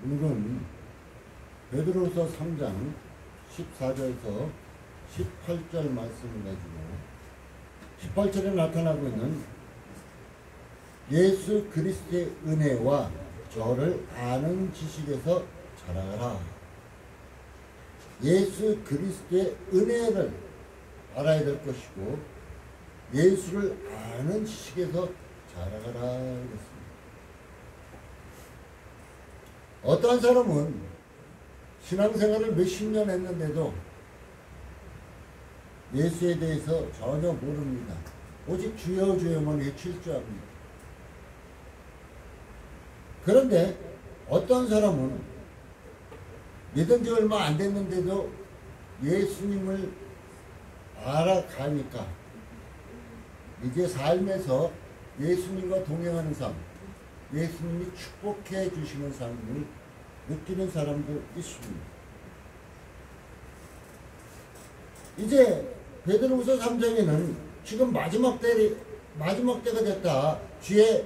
오늘은 베드로서 3장 14절에서 18절 말씀을 가지고 18절에 나타나고 있는 예수 그리스도의 은혜와 저를 아는 지식에서 자라가라. 예수 그리스도의 은혜를 알아야 될 것이고 예수를 아는 지식에서 자라가라 그랬습니다. 어떠한 사람은 신앙생활을 몇십 년 했는데도 예수에 대해서 전혀 모릅니다. 오직 주여 주여만 외칠 줄 압니다. 그런데 어떤 사람은 믿은 지 얼마 안 됐는데도 예수님을 알아가니까 이제 삶에서 예수님과 동행하는 삶, 예수님이 축복해 주시는 삶을 느끼는 사람도 있습니다. 이제 베드로후서 3장에는 지금 마지막 때가 됐다. 주의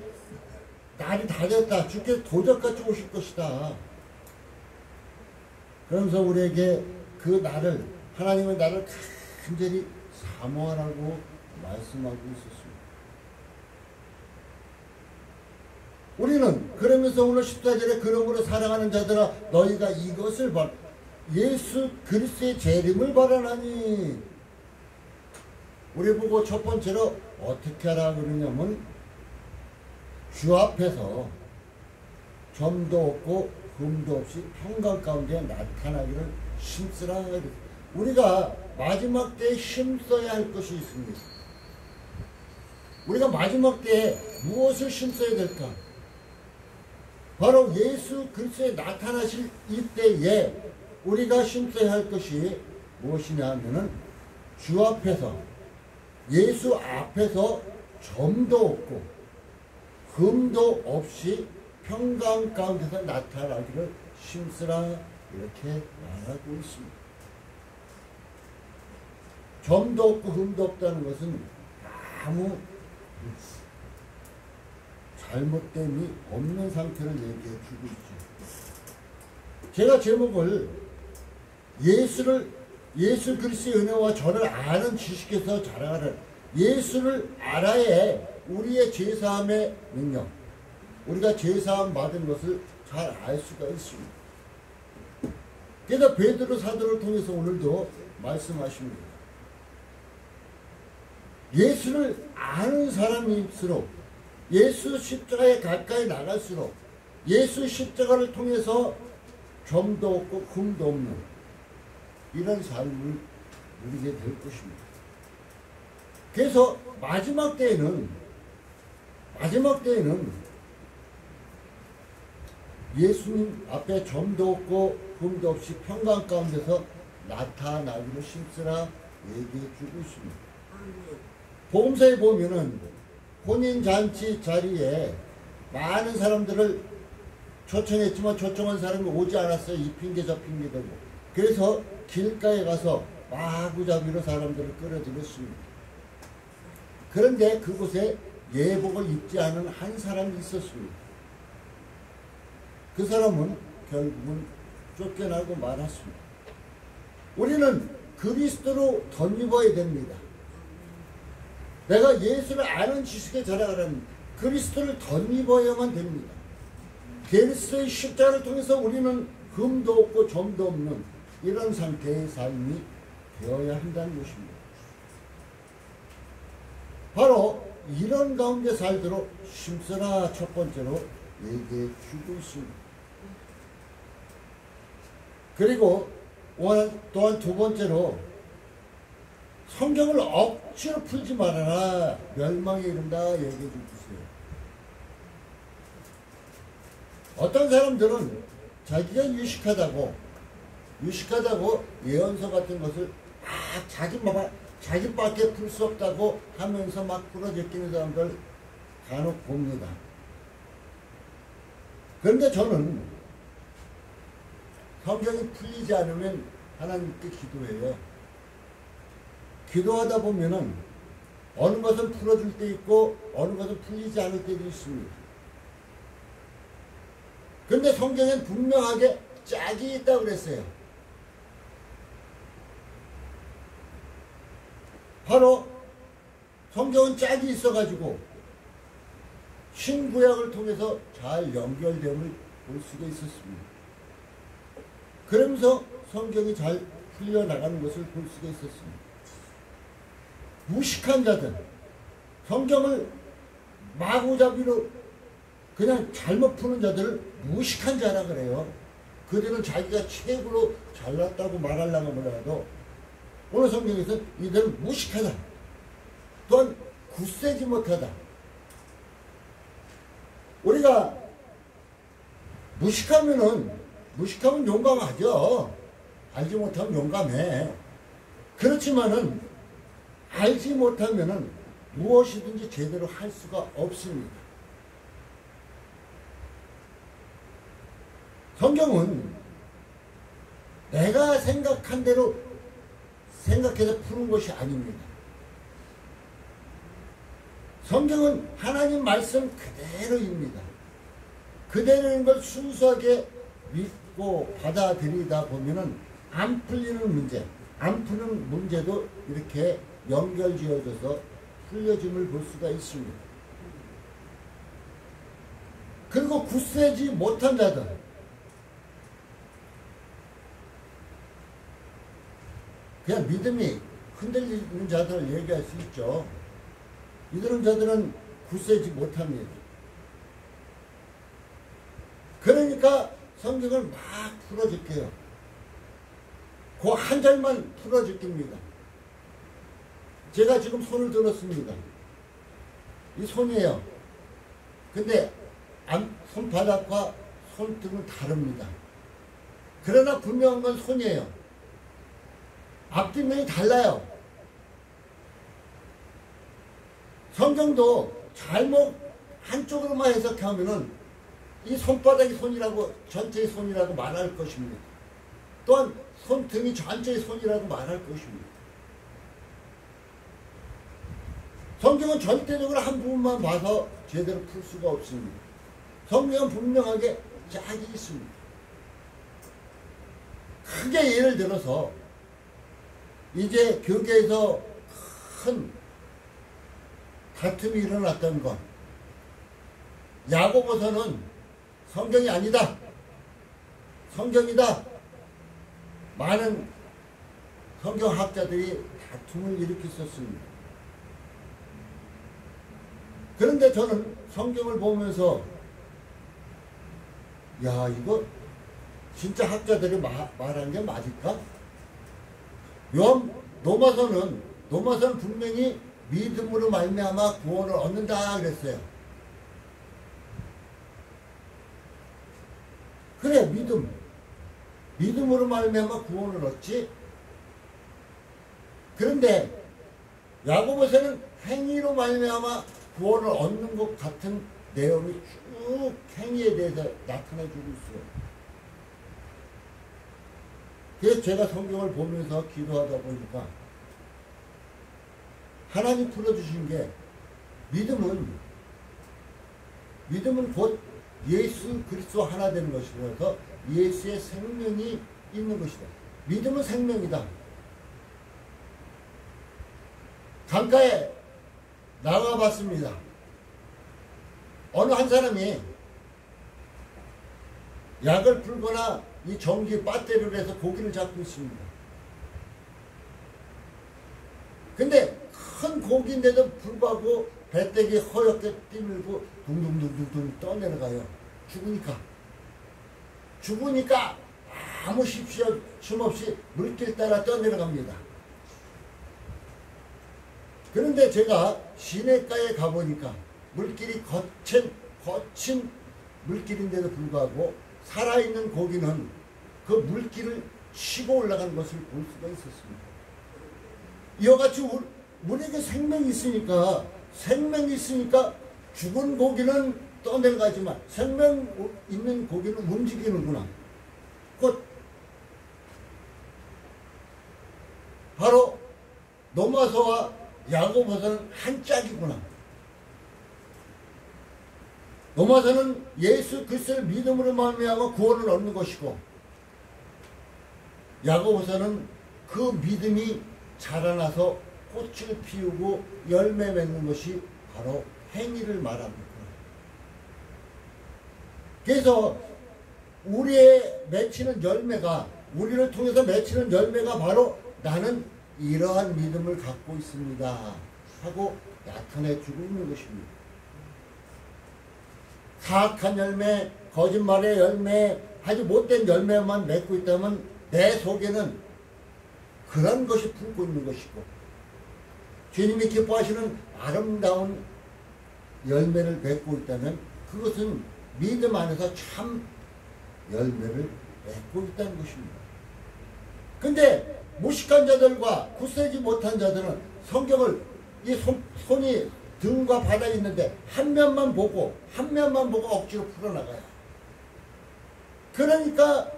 날이 다 됐다. 주께서 도적같이 오실 것이다. 그러면서 우리에게 그 날을, 하나님의 날을 간절히 사모하라고 말씀하고 있었습니다. 우리는 그러면서 오늘 14절에 그러므로 사랑하는 자들아 너희가 이것을 예수 그리스도의 재림을 바라나니, 우리 보고 첫 번째로 어떻게 하라 그러냐면 주 앞에서 점도 없고 흠도 없이 평강 가운데 나타나기를 힘쓰라. 우리가 마지막 때에 힘써야 할 것이 있습니다. 우리가 마지막 때에 무엇을 힘써야 될까? 바로 예수 그리스도에 나타나실 이때에 우리가 힘써야 할 것이 무엇이냐 하면은 주 앞에서, 예수 앞에서 점도 없고 흠도 없이 평강 가운데서 나타나기를 힘쓰라 이렇게 말하고 있습니다. 점도 없고 흠도 없다는 것은 아무 잘못됨이 없는 상태를 얘기해 주고 있죠. 제가 제목을 예수 그리스도의 은혜와 저를 아는 지식에서 자라가라. 예수를 알아야 우리의 죄사함의 능력, 우리가 죄사함 받은 것을 잘 알 수가 있습니다. 그래서 베드로 사도를 통해서 오늘도 말씀하십니다. 예수를 아는 사람일수록, 예수 십자가에 가까이 나갈수록 예수 십자가를 통해서 점도 없고 흠도 없는 이런 삶을 누리게 될 것입니다. 그래서 마지막 때에는 예수님 앞에 점도 없고 흠도 없이 평강 가운데서 나타나기를 힘쓰라 얘기해 주고 있습니다. 복음서에 보면은 혼인잔치 자리에 많은 사람들을 초청했지만 초청한 사람이 오지 않았어요. 이 핑계 저 핑계 대고. 그래서 길가에 가서 마구잡이로 사람들을 끌어들였습니다. 그런데 그곳에 예복을 입지 않은 한 사람이 있었습니다. 그 사람은 결국은 쫓겨나고 말았습니다. 우리는 그리스도로 덧입어야 됩니다. 내가 예수를 아는 지식에 자라가라는 그리스도를 덧입어야만 됩니다. 그리스도의 십자가를 통해서 우리는 흠도 없고 점도 없는 이런 상태의 삶이 되어야 한다는 것입니다. 바로 이런 가운데 살도록 힘쓰라 첫 번째로 얘기해 주고 있습니다. 그리고 또한 두 번째로 성경을 억지로 풀지 말아라. 멸망에 이른다 얘기해 주고 있어요. 어떤 사람들은 자기가 유식하다고 예언서 같은 것을 자기밖에 풀 수 없다고 하면서 막 풀어제끼는 사람들 간혹 봅니다. 그런데 저는 성경이 풀리지 않으면 하나님께 기도해요. 기도하다 보면은 어느 것은 풀어줄 때 있고 어느 것은 풀리지 않을 때도 있습니다. 근데 성경엔 분명하게 짝이 있다고 그랬어요. 바로 성경은 짝이 있어가지고 신구약을 통해서 잘 연결됨을 볼 수가 있었습니다. 그러면서 성경이 잘 풀려나가는 것을 볼 수가 있었습니다. 무식한 자들, 성경을 마구잡이로 그냥 잘못 푸는 자들을 무식한 자라 그래요. 그들은 자기가 최고로 잘났다고 말하려고 몰라도 오늘 성경에서 이들은 무식하다. 또한 굳세지 못하다. 우리가 무식하면 용감하죠. 알지 못하면 용감해. 그렇지만은 알지 못하면은 무엇이든지 제대로 할 수가 없습니다. 성경은 내가 생각한 대로 생각해서 푸는 것이 아닙니다. 성경은 하나님 말씀 그대로입니다. 그대로인 걸 순수하게 믿고 받아들이다 보면은 안 풀리는 문제, 안 푸는 문제도 이렇게 연결지어져서 풀려짐을 볼 수가 있습니다. 그리고 굳세지 못한 자들, 그냥 믿음이 흔들리는 자들을 얘기할 수 있죠. 이런 자들은 굳세지 못합니다. 그러니까 성경을 막 풀어줄게요. 그 한 절만 풀어줄깁니다. 제가 지금 손을 들었습니다. 이 손이에요. 근데 손바닥과 손등은 다릅니다. 그러나 분명한 건 손이에요. 앞뒷면이 달라요. 성경도 잘못 한쪽으로만 해석하면은 이 손바닥이 손이라고 전체의 손이라고 말할 것입니다. 또한 손등이 전체의 손이라고 말할 것입니다. 성경은 전체적으로 한 부분만 봐서 제대로 풀 수가 없습니다. 성경은 분명하게 짝이 있습니다. 크게 예를 들어서 이제 교계에서 큰 다툼이 일어났던 것, 야고보서는 성경이 아니다, 성경이다. 많은 성경학자들이 다툼을 일으켰었습니다. 그런데 저는 성경을 보면서 야, 이거 진짜 학자들이 말한 게 맞을까? 로마서는 분명히 믿음으로 말미암아 구원을 얻는다 그랬어요. 그래, 믿음으로 말미암아 구원을 얻지. 그런데 야고보서는 행위로 말미암아 구원을 얻는 것 같은 내용이 쭉 행위에 대해서 나타내주고 있어요. 그래서 제가 성경을 보면서 기도하다 보니까 하나님 풀어주신 게 믿음은 곧 예수 그리스도 하나 되는 것이라서 예수의 생명이 있는 것이다. 믿음은 생명이다. 강가에 나가봤습니다. 어느 한 사람이 약을 풀거나 이 전기 배터리를 해서 고기를 잡고 있습니다. 근데 큰 고기인데도 불구하고 배때기 허옇게 뛰밀고 둥둥둥둥 떠내려가요. 죽으니까 아무 쉼 없이 물길 따라 떠내려갑니다. 그런데 제가 시내가에 가보니까 물길이 거친 물길인데도 불구하고 살아있는 고기는 그 물길을 치고 올라가는 것을 볼 수가 있었습니다. 이와 같이 우리에게 생명이 있으니까 죽은 고기는 떠내려가지만 생명 있는 고기는 움직이는구나. 곧 바로 로마서와 야고보서는 한 짝이구나. 도마서는 예수 그리스도를 믿음으로 말미암아 구원을 얻는 것이고, 야고보서는 그 믿음이 자라나서 꽃을 피우고 열매 맺는 것이 바로 행위를 말합니다. 그래서 우리의 맺히는 열매가, 우리를 통해서 맺히는 열매가 바로 나는 이러한 믿음을 갖고 있습니다 하고 나타내주고 있는 것입니다. 사악한 열매, 거짓말의 열매, 아주 못된 열매만 맺고 있다면 내 속에는 그런 것이 품고 있는 것이고, 주님이 기뻐하시는 아름다운 열매를 맺고 있다면 그것은 믿음 안에서 참 열매를 맺고 있다는 것입니다. 근데 무식한 자들과 굳세지 못한 자들은 성경을 이 손이 등과 바닥에 있는데 한 면만 보고 억지로 풀어나가요. 그러니까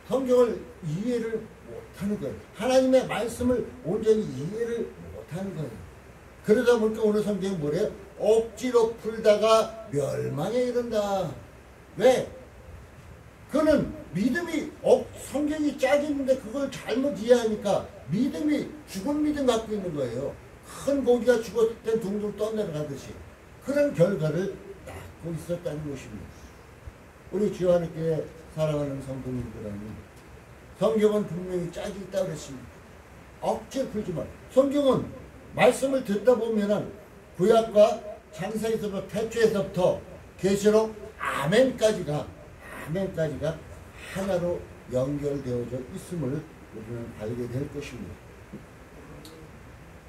성경을 이해를 못하는 거예요. 하나님의 말씀을 온전히 이해를 못하는 거예요. 그러다 보니까 오늘 성경이 뭐래요? 억지로 풀다가 멸망에 이른다. 왜? 그는 믿음이 성경이 짝이 있는데 그걸 잘못 이해하니까 믿음이 죽은 믿음 갖고 있는 거예요. 큰 고기가 죽었을 때 둥둥 떠내려가듯이 그런 결과를 낳고 있었다는 것입니다. 우리 주여 하나님께 사랑하는 성도님들은 성경은 분명히 짝이 있다고 그랬습니다. 억지로 풀지 마. 성경은 말씀을 듣다 보면은 구약과 창세기서부터 태초에서부터 계시록 아멘까지가 하나로 연결되어져 있음을 우리는 알게 될 것입니다.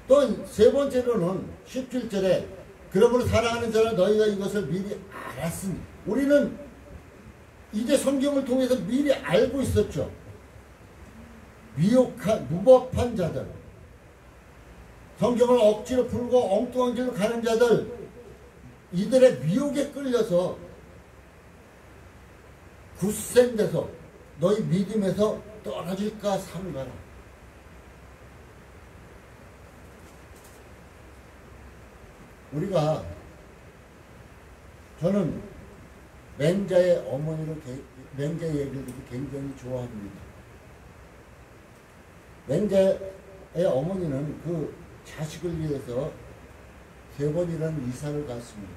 또 세 번째로는 17절에 그러므로 사랑하는 자는 너희가 이것을 미리 알았으니, 우리는 이제 성경을 통해서 미리 알고 있었죠. 무법한 자들, 성경을 억지로 풀고 엉뚱한 길로 가는 자들, 이들의 미혹에 끌려서 굳센 데서 너희 믿음에서 떨어질까 삼가라. 저는 맹자의 얘기를 굉장히 좋아합니다. 맹자의 어머니는 그 자식을 위해서 3번이라는 이사를 갔습니다.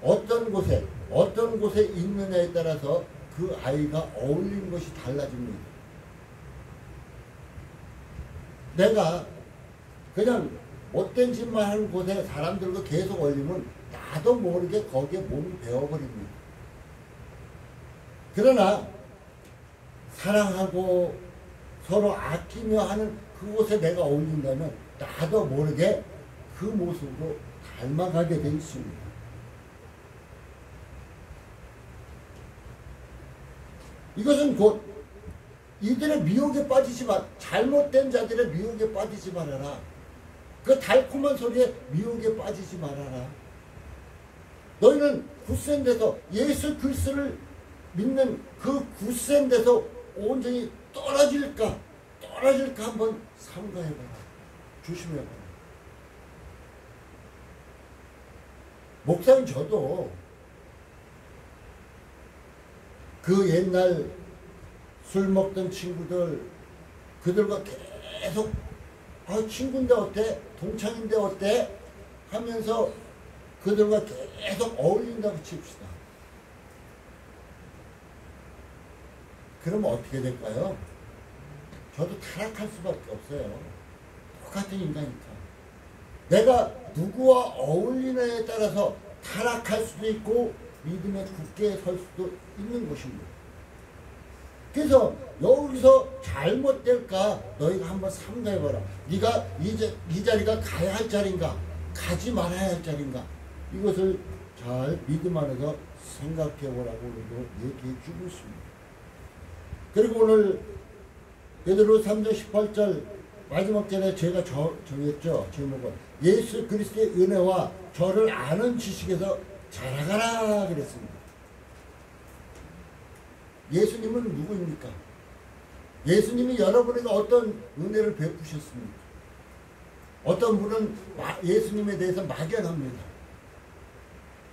어떤 곳에 있느냐에 따라서 그 아이가 어울리는 것이 달라집니다. 내가 그냥 못된 짓만 하는 곳에 사람들과 계속 어울리면 나도 모르게 거기에 몸이 배워버립니다. 그러나 사랑하고 서로 아끼며 하는 그곳에 내가 어울린다면 나도 모르게 그 모습으로 닮아가게 돼 있습니다. 이것은 곧 이들의 미혹에 빠지지 마. 잘못된 자들의 미혹에 빠지지 말아라. 그 달콤한 소리에 미혹에 빠지지 말아라. 너희는 굳센 데서 예수 그리스도를 믿는 그 굳센 데서 온전히 떨어질까 한번 삼가해봐라. 조심해봐라. 목사님 저도 그 옛날 술 먹던 친구들, 그들과 계속 친구인데 어때? 동창인데 어때? 하면서 그들과 계속 어울린다고 칩시다. 그러면 어떻게 될까요? 저도 타락할 수밖에 없어요. 똑같은 인간이니까. 내가 누구와 어울리느냐에 따라서 타락할 수도 있고 믿음에 굳게 설 수도 있는 것입니다. 그래서 여기서 잘못될까 너희가 한번 삼가해봐라. 네가 이 자리가 가야 할 자리인가 가지 말아야 할 자리인가, 이것을 잘 믿음 안에서 생각해보라고 우리도 얘기해 주고 있습니다. 그리고 오늘 베드로 3장 18절 마지막 절에 제가 정했죠. 제목은 예수 그리스도의 은혜와 저를 아는 지식에서 자라가라 그랬습니다. 예수님은 누구입니까? 예수님이 여러분에게 어떤 은혜를 베푸셨습니까? 어떤 분은 예수님에 대해서 막연합니다.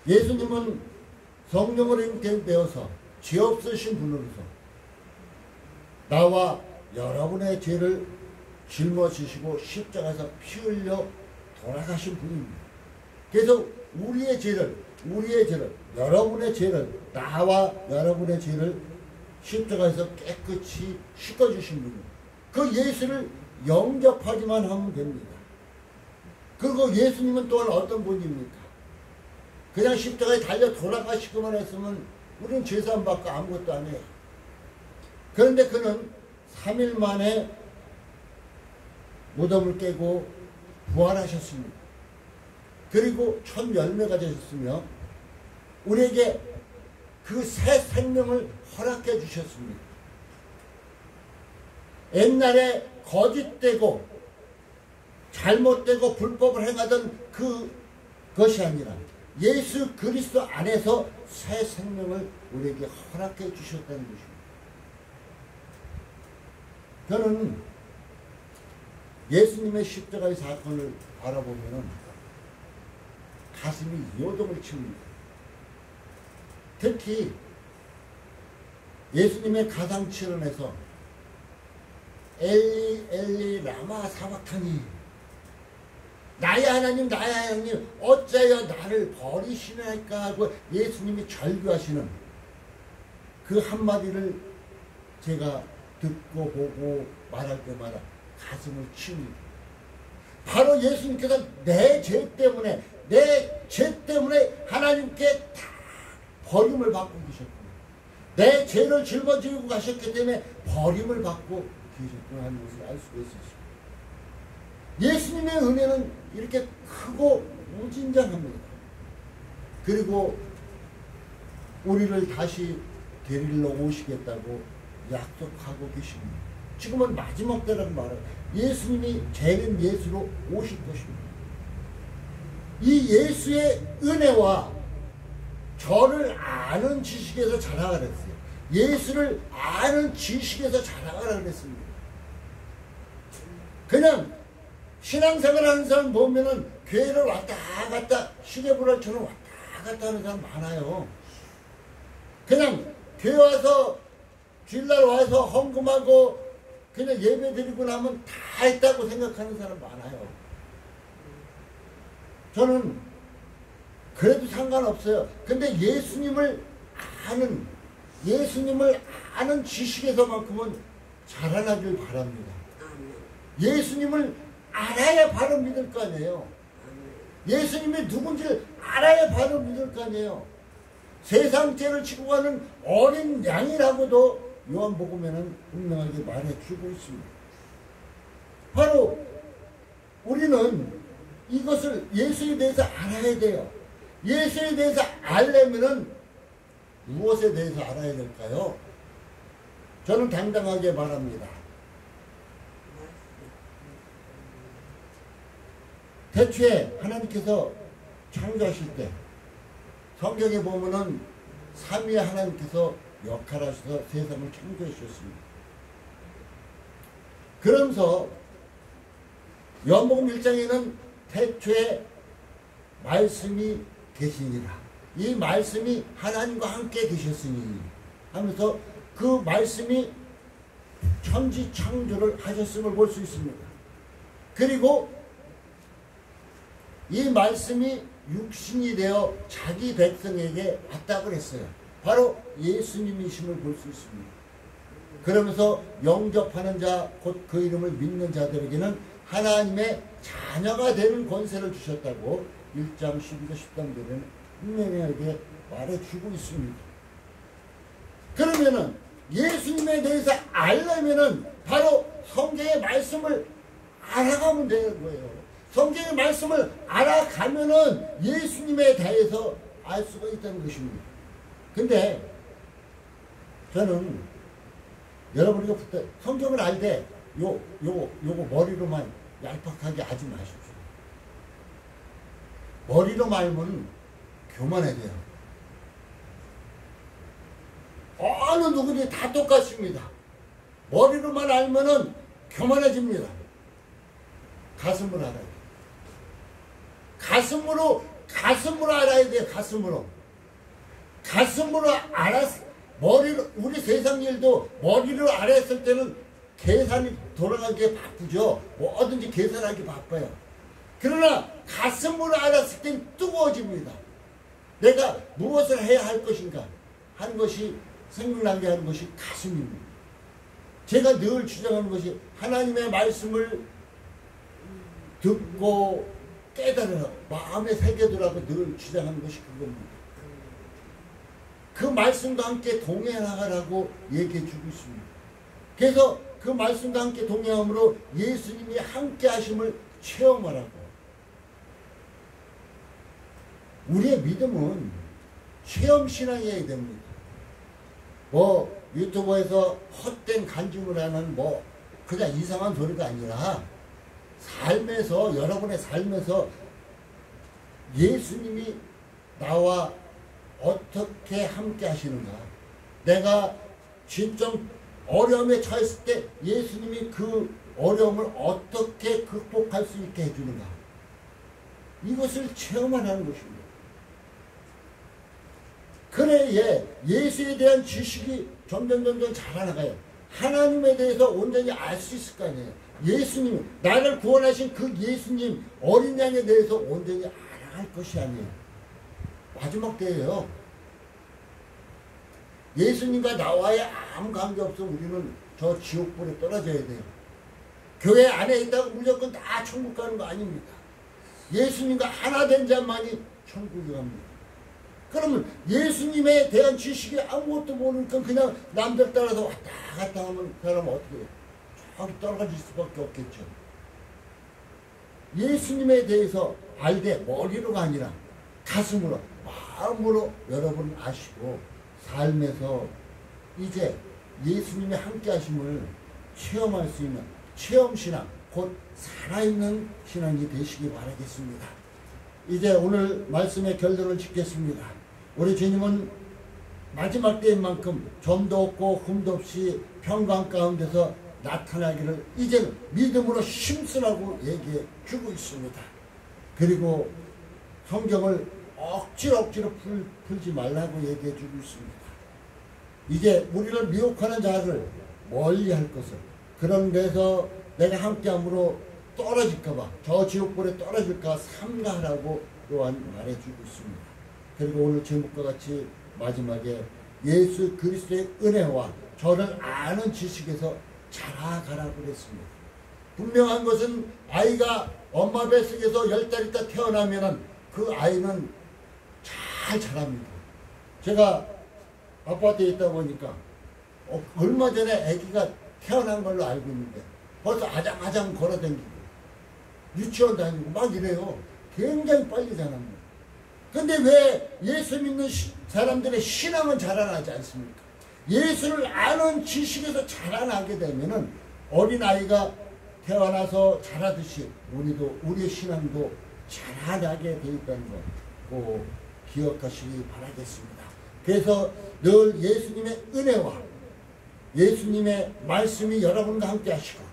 예수님은 성령으로 인되어서 죄 없으신 분으로서 나와 여러분의 죄를 짊어지시고 십자가에서 피 흘려 돌아가신 분입니다. 그래서 우리의 죄를, 여러분의 죄를, 나와 여러분의 죄를 십자가에서 깨끗이 씻어주신 분입니다. 그 예수를 영접하기만 하면 됩니다. 그리고 예수님은 또한 어떤 분입니까? 그냥 십자가에 달려 돌아가시기만 했으면 우리는 죄사함 받고 아무것도 안 해요. 그런데 그는 3일 만에 무덤을 깨고 부활하셨습니다. 그리고 첫 열매가 되셨으며 우리에게 그 새 생명을 허락해 주셨습니다. 옛날에 거짓되고 잘못되고 불법을 행하던 그것이 아니라 예수 그리스도 안에서 새 생명을 우리에게 허락해 주셨다는 것입니다. 저는 예수님의 십자가의 사건을 바라보면 가슴이 요동을 칩니다. 특히 예수님의 가상칠언에서 엘리 엘리 라마 사박타니, 나의 하나님 나의 하나님 어찌하여 나를 버리시나이까 하고 예수님이 절규하시는 그 한마디를 제가 듣고 보고 말할 때마다 가슴을 치웁니다. 바로 예수님께서 내 죄 때문에 하나님께 다 버림을 받고 계셨구나. 내 죄를 짊어지고 가셨기 때문에 버림을 받고 계셨구나 하는 것을 알 수가 있었습니다. 예수님의 은혜는 이렇게 크고 무진장합니다. 그리고 우리를 다시 데리러 오시겠다고 약속하고 계십니다. 지금은 마지막 때라는 말은 예수님이 재림 예수로 오실 것입니다. 이 예수의 은혜와 저를 아는 지식에서 자라가라 했어요. 예수를 아는 지식에서 자라가라 그랬습니다. 그냥 신앙생활 하는 사람 보면은 교회를 왔다 갔다 시계불알처럼 왔다 갔다 하는 사람 많아요. 그냥 교회 와서 주일날 와서 헌금하고 그냥 예배 드리고 나면 다 했다고 생각하는 사람 많아요. 저는 그래도 상관없어요. 근데 예수님을 아는 지식에서만큼은 자라나길 바랍니다. 예수님을 알아야 바로 믿을 거 아니에요. 예수님이 누군지를 알아야 바로 믿을 거 아니에요. 세상 죄를 지고 가는 어린 양이라고도 요한복음에는 분명하게 말해주고 있습니다. 바로 우리는 이것을 예수에 대해서 알아야 돼요. 예수에 대해서 알려면은 무엇에 대해서 알아야 될까요? 저는 당당하게 말합니다. 태초에 하나님께서 창조하실 때 성경에 보면은 삼위의 하나님께서 역할하셔서 세상을 창조해 주셨습니다. 그러면서 요한복음 1장에는 태초에 말씀이 계시니라. 이 말씀이 하나님과 함께 계셨으니 하면서 그 말씀이 천지 창조를 하셨음을 볼 수 있습니다. 그리고 이 말씀이 육신이 되어 자기 백성에게 왔다 그랬어요. 바로 예수님이심을 볼 수 있습니다. 그러면서 영접하는 자, 곧 그 이름을 믿는 자들에게는 하나님의 자녀가 되는 권세를 주셨다고 1장 12절 13절에는 분명하게 말해주고 있습니다. 그러면은 예수님에 대해서 알려면은 바로 성경의 말씀을 알아가면 되는 거예요. 성경의 말씀을 알아가면은 예수님에 대해서 알 수가 있다는 것입니다. 근데 저는 여러분이 성경을 알 때 요거 머리로만 얄팍하게 하지 마십시오. 머리로 말면 교만해야 돼요. 어느 누구든지 다 똑같습니다. 머리로만 알면은 교만해집니다. 가슴을 알아야 돼요. 가슴으로 알아야 돼요. 가슴으로 알았, 머리로, 우리 세상 일도 머리로 알았을 때는 계산이 돌아가기에 바쁘죠. 뭐든지 계산하기 바빠요. 그러나 가슴으로 알았을 땐 뜨거워집니다. 내가 무엇을 해야 할 것인가 하는 것이 생각나게 하는 것이 가슴입니다. 제가 늘 주장하는 것이 하나님의 말씀을 듣고 깨달아 마음에 새겨두라고 늘 주장하는 것이 그겁니다. 그 말씀과 함께 동행하라고 얘기해 주고 있습니다. 그래서 그 말씀과 함께 동행함으로 예수님이 함께 하심을 체험하라고. 우리의 믿음은 체험신앙이어야 됩니다. 뭐 유튜브에서 헛된 간증을 하는 뭐 그냥 이상한 소리가 아니라 삶에서, 여러분의 삶에서 예수님이 나와 어떻게 함께 하시는가, 내가 진짜 어려움에 처했을 때 예수님이 그 어려움을 어떻게 극복할 수 있게 해주는가, 이것을 체험하라는 것입니다. 그래야 예수에 대한 지식이 점점 자라나가요. 하나님에 대해서 온전히 알 수 있을 거 아니에요. 예수님, 나를 구원하신 그 예수님 어린 양에 대해서 온전히 알아갈 것이 아니에요. 마지막 때예요. 예수님과 나와의 아무 관계없어 우리는 저 지옥불에 떨어져야 돼요. 교회 안에 있다고 무조건 다 천국 가는 거 아닙니다. 예수님과 하나 된 자만이 천국에 갑니다. 그러면 예수님에 대한 지식이 아무것도 모르니까 그냥 남들 따라서 왔다 갔다 하면 그 사람은 어떻게 해요? 저기 떨어질 수밖에 없겠죠. 예수님에 대해서 알되 머리로가 아니라 가슴으로, 마음으로 여러분 아시고 삶에서 이제 예수님의 함께 하심을 체험할 수 있는 체험신앙, 곧 살아있는 신앙이 되시기 바라겠습니다. 이제 오늘 말씀의 결론을 짓겠습니다. 우리 주님은 마지막 때인 만큼 점도 없고 흠도 없이 평강 가운데서 나타나기를 이제는 믿음으로 힘쓰라고 얘기해 주고 있습니다. 그리고 성경을 억지로 풀지 말라고 얘기해 주고 있습니다. 이제 우리를 미혹하는 자를 멀리 할 것을, 그런 데서 내가 함께함으로 떨어질까봐, 저 지옥불에 떨어질까 삼가하라고 또한 말해주고 있습니다. 그리고 오늘 제목과 같이 마지막에 예수 그리스도의 은혜와 저를 아는 지식에서 자라가라고 그랬습니다. 분명한 것은 아이가 엄마 뱃속에서 10달 있다 태어나면 그 아이는 잘 자랍니다. 제가 아파트에 있다 보니까 얼마 전에 아기가 태어난 걸로 알고 있는데 벌써 아장아장 걸어다니고 유치원 다니고 막 이래요. 굉장히 빨리 자랍니다. 근데 왜 예수 믿는 사람들의 신앙은 자라나지 않습니까? 예수를 아는 지식에서 자라나게 되면은 어린아이가 태어나서 자라듯이 우리의 신앙도 자라나게 되어 있다는 것 꼭 기억하시기 바라겠습니다. 그래서 늘 예수님의 은혜와 예수님의 말씀이 여러분과 함께 하시고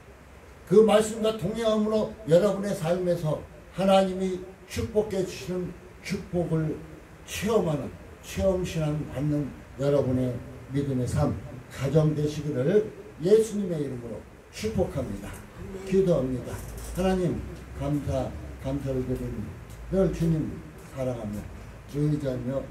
그 말씀과 동행함으로 여러분의 삶에서 하나님이 축복해 주시는 축복을 체험하는 체험신앙 받는 여러분의 믿음의 삶 가정 되시기를 예수님의 이름으로 축복합니다. 기도합니다. 하나님 감사를 드립니다. 늘 주님 사랑하며 의지하며